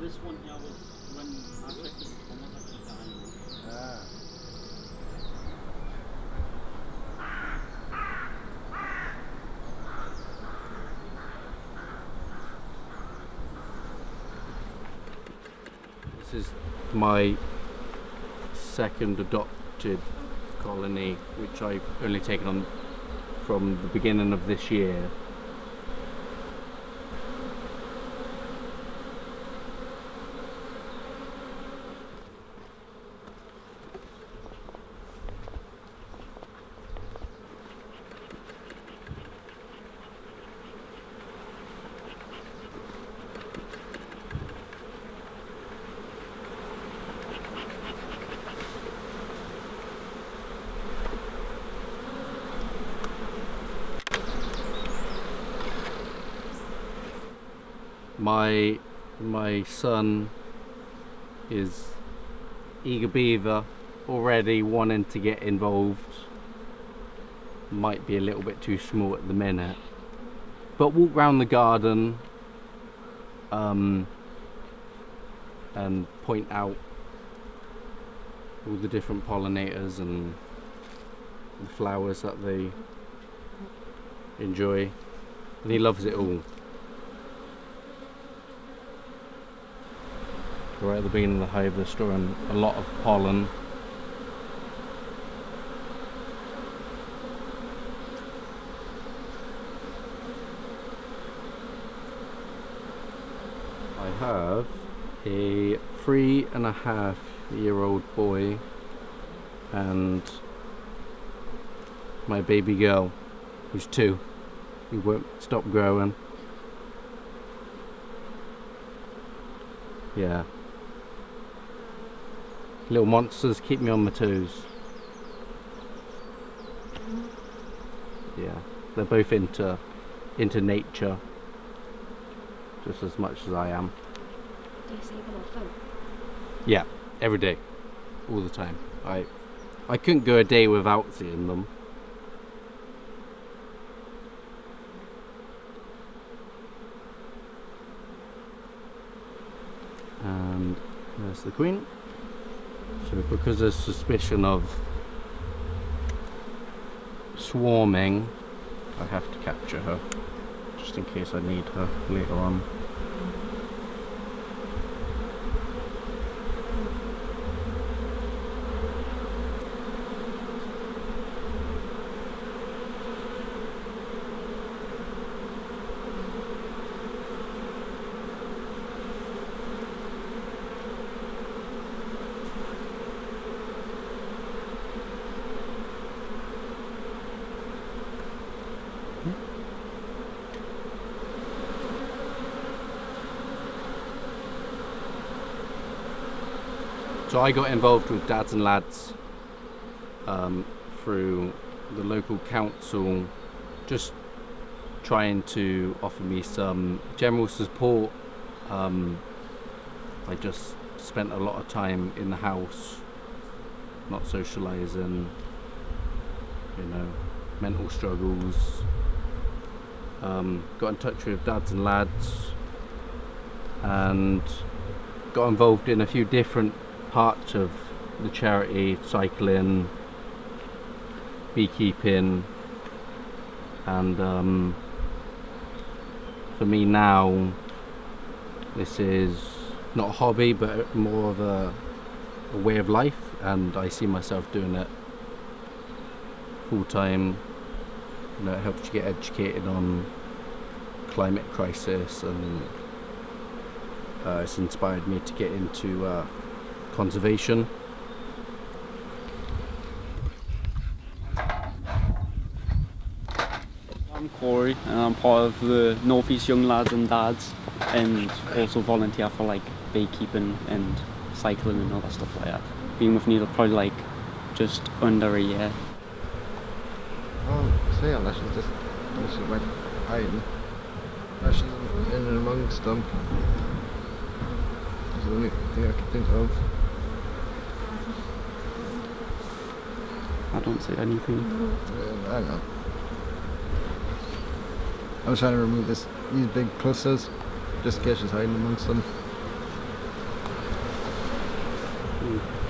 this one here was when I checked it, almost actually dying. Ah. This is my second adopted colony, which I've only taken on from the beginning of this year. My son is eager beaver, already wanting to get involved. Might be a little bit too small at the minute, but walk round the garden and point out all the different pollinators and the flowers that they enjoy, and he loves it all. Right at the beginning of the hive, they're storing a lot of pollen. I have a 3.5-year-old boy and my baby girl, who's 2, who won't stop growing. Yeah. Little monsters keep me on my toes. Yeah, they're both into nature just as much as I am. Do you see them on phone? Yeah, every day, all the time. I couldn't go a day without seeing them. And there's the queen. So because there's suspicion of swarming, I have to capture her, just in case I need her later on. So I got involved with Dads and Lads through the local council, just trying to offer me some general support. I just spent a lot of time in the house, not socialising, mental struggles. Got in touch with Dads and Lads and got involved in a few different parts of the charity: cycling, beekeeping, and for me now this is not a hobby but more of a way of life, and I see myself doing it full time. It helps you get educated on climate crisis, and it's inspired me to get into conservation. I'm Corey and I'm part of the North East Young Lads and Dads, and also volunteer for like beekeeping and cycling and other stuff like that. Been with NEYDL probably just under a year. Oh, so yeah, she went hiding. She's in and amongst them. That's the only thing I can think of. I don't see anything. I don't know. I was trying to remove these big clusters, just in case she's hiding amongst them.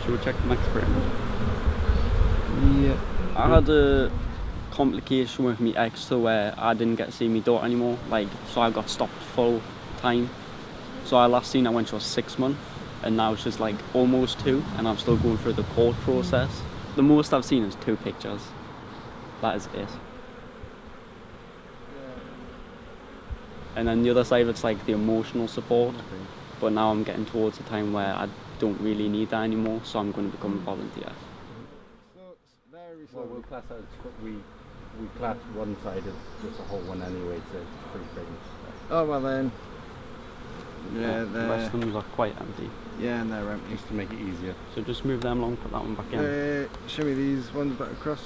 Should we check the next frame? Yeah. I had a complication with my ex to where I didn't get to see my daughter anymore. Like, so I got stopped full time. So I last seen her when she was 6 months, and now she's like almost 2, and I'm still going through the court process. The most I've seen is 2 pictures. That is it. And then the other side, it's like the emotional support. Okay. But now I'm getting towards a time where I don't really need that anymore, so I'm going to become a volunteer. So very Well, we'll class that as we class one side as just a whole one anyway, so it's 3 frames. Oh well then. Yeah, The rest of them are quite empty. Yeah, and they're empty. Just to make it easier. So just move them along, put that one back in. Show me these ones back across.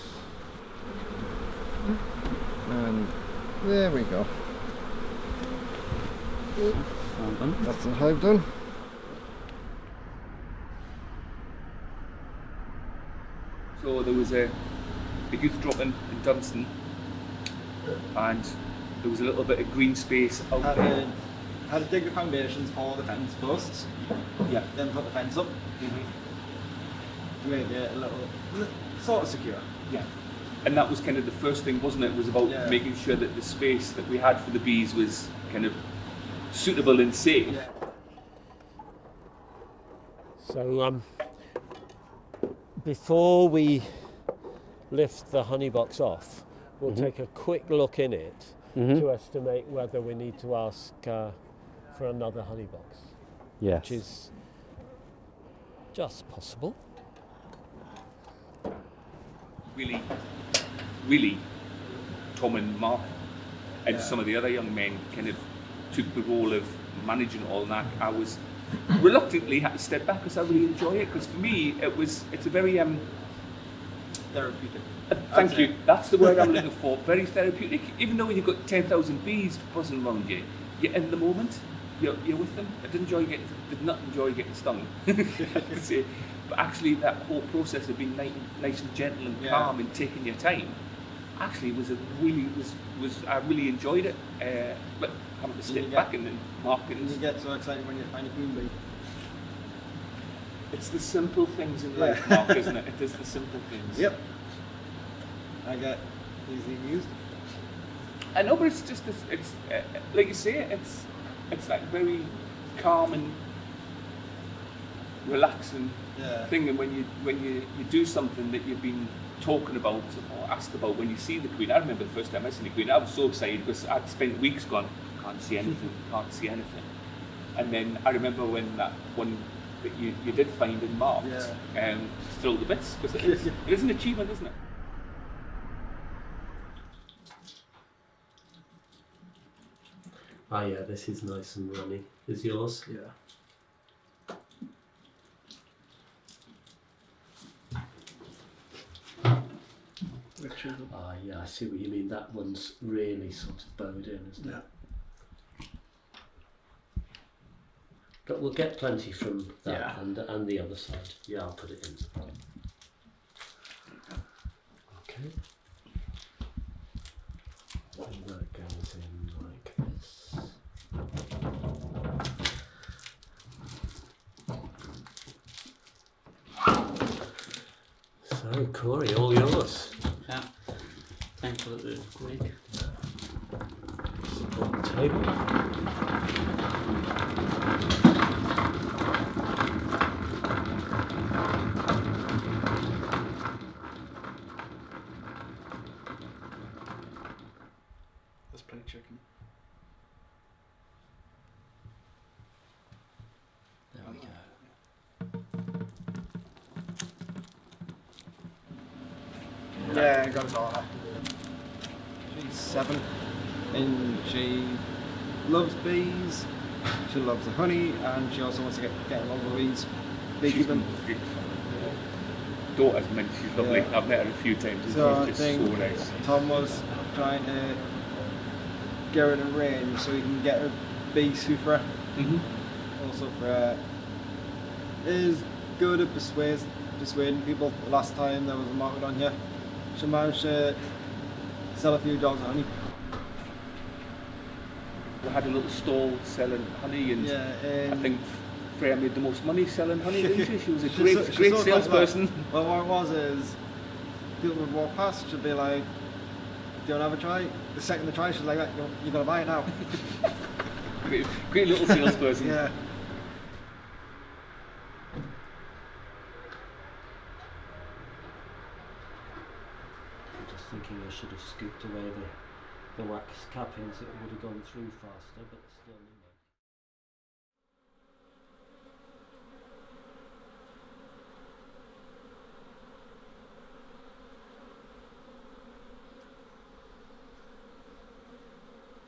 And there we go. Well done. That's what I've done. So there was a youth drop in Dunstan, and there was a little bit of green space out there. Had to dig the foundations for the fence posts. Yeah. Then put the fence up to make it a little sort of secure. Yeah. And that was kind of the first thing, wasn't it? It was about Yeah. making sure that the space that we had for the bees was kind of suitable and safe. Yeah. So before we lift the honey box off, we'll take a quick look in it to estimate whether we need to ask for another honey box, Yes. which is just possible. Really, Tom and Mark and some of the other young men kind of took the role of managing all that. I was reluctantly had to step back because I really enjoy it. Because for me, it's a very Therapeutic. Thank you. That's the word I'm looking for. Very therapeutic. Even though you've got 10,000 bees buzzing around you, you're in the moment. You're with them. I did not enjoy getting stung. I have to say. But actually, that whole process of being nice and gentle and calm and taking your time, actually I really enjoyed it. But having to step back and then marking. You get so excited when you find a queen bee. It's the simple things in life, Mark, isn't it? It is the simple things. Yep. I get easily amused. I know, but it's just this. It's like you say. It's like very calm and relaxing thing. And when you do something that you've been talking about or asked about, when you see the Queen, I remember the first time I seen the Queen, I was so excited because I'd spent weeks going, can't see anything. And then I remember when that one that you did find and marked, thrilled to bits because it is an achievement, isn't it? Oh yeah, this is nice and runny. Is yours? Yeah. Ah yeah, I see what you mean. That one's really sort of bowed in, isn't it? But we'll get plenty from that and the other side. Yeah, I'll put it in. Okay. And that goes in like this. So, Corey, all yours. Yeah. Thankful that it was quick. On the table. Let's play chicken. There we go. Yeah, I got it all. She's 7 and she loves bees, she loves the honey, and she also wants to get along with bees. Beekeeping. Daughter's meant she's lovely. Yeah. I've met her a few times and So I she's just think so nice. Tom was trying to get her in a range so he can get her bee super. Also for her is good at persuading people. Last time there was a market on here, she managed to sell a few dogs of honey. We had a little stall selling honey, and I think Freya made the most money selling honey, didn't she? She was a She great, sold great quite a lot. salesperson. Well, what it was is, people would walk past, she'd be like, do you want to have a try? The second they try, she's like, you got to buy it now. Great little salesperson. Yeah. I'm just thinking I should have scooped away the wax cappings, it would have gone through faster, but still.